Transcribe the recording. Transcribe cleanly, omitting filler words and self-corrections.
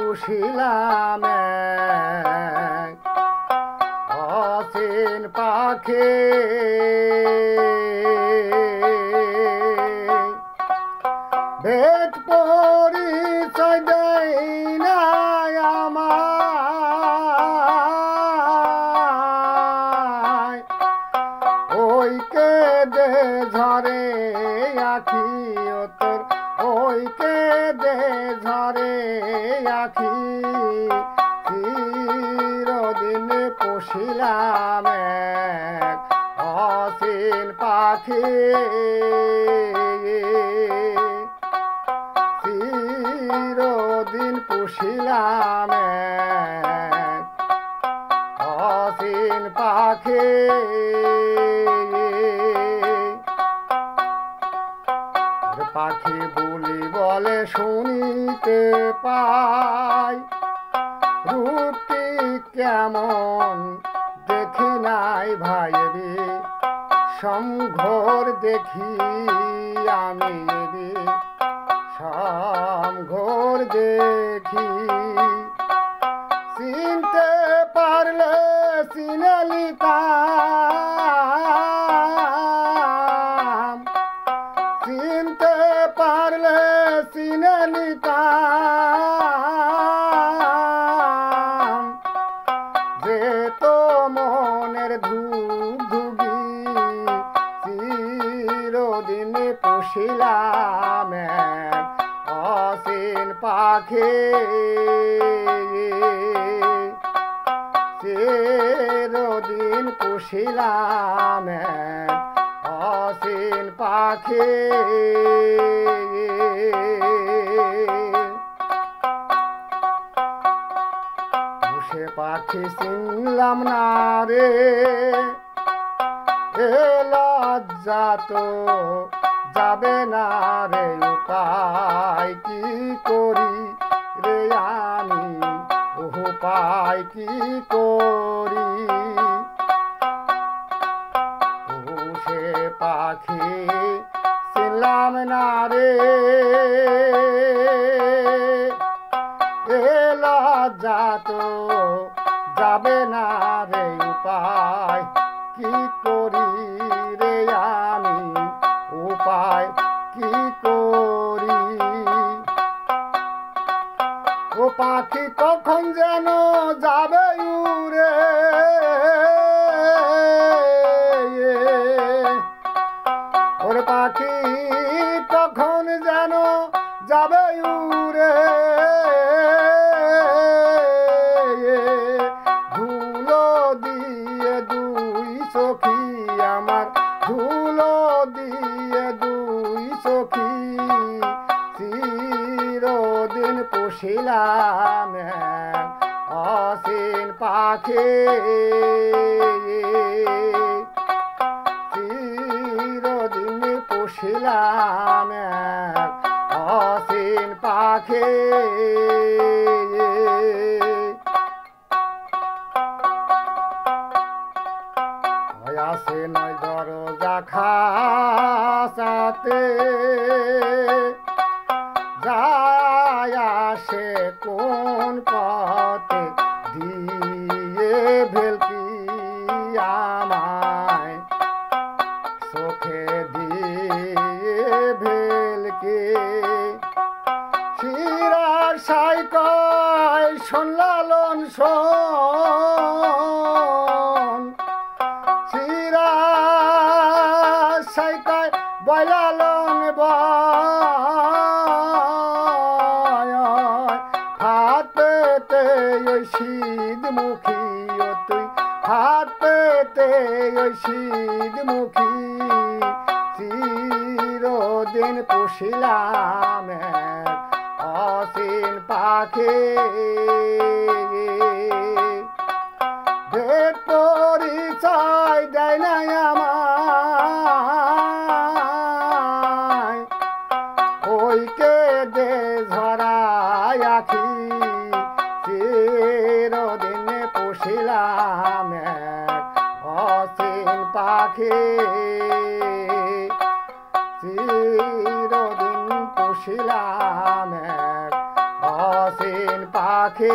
পুষিলাম অচিন পাখি ভেদ পরিচয় দেয় না আমায় ওই কে দে ঝরে আখি ও তোর ওই কে দে ঝরে আখি চিরদিন পুষিলাম অচিন পাখি চিরদিন পুষিলাম অচিন পাখি পাখি বুলি বলে শুনিতে পাই রূপটি কেমন দেখি নাই ভাইরে সমঘোর দেখি আমি রে সমঘোর দেখি চিনতে পারলে চিনে নিতাম চিনতে পারলে চিনে নিতাম যে তো মনের ধুগি চিরদিন পুষিলাম অচিন পাখি চিরদিন পুষিলাম অচিন পাখি পুষে পাখি চিনলাম না রে এ লজ্জা তো যাবে না রে উপায় কি করি রে আমি উপায় কি করি পুষে পাখি চিনলাম না রে এ লজ্জা তো যাবে না রে উপায় কি করি রে আমি উপায় কি করি ও পাখি কখন যেন যাবে উড়ে ওরে পাখি কখন যেন যাবে উড়ে ধুলো দিয়ে দুই সখী আমার ধুলো দিয়ে দুই সখী চিরদিন পুষিলাম অচিন পাখি চিরদিন পুষিলাম অচিন পাখি আছে নয় দরজা খাসাতে যায় আসে কোন পথে দিয়ে ভেলকি আমায় চোখে দিয়ে ভেলকে শিরার সাই কয় শোনলালন শোন শিরার সাই কয় বয়লালন বয় হাত পেতে ওই শীত মুখী ও তুই হাত পেতে ওই শীত মুখী চিরদিন পুষিলাম অচিন পাখি ভেদ পরিচয় দেয় না আমায় ওই কে দে ঝরায় আখি চিরদিন পুষিলাম অচিন পাখি চিরদিন পুষিলাম অচিন পাখি। রাখে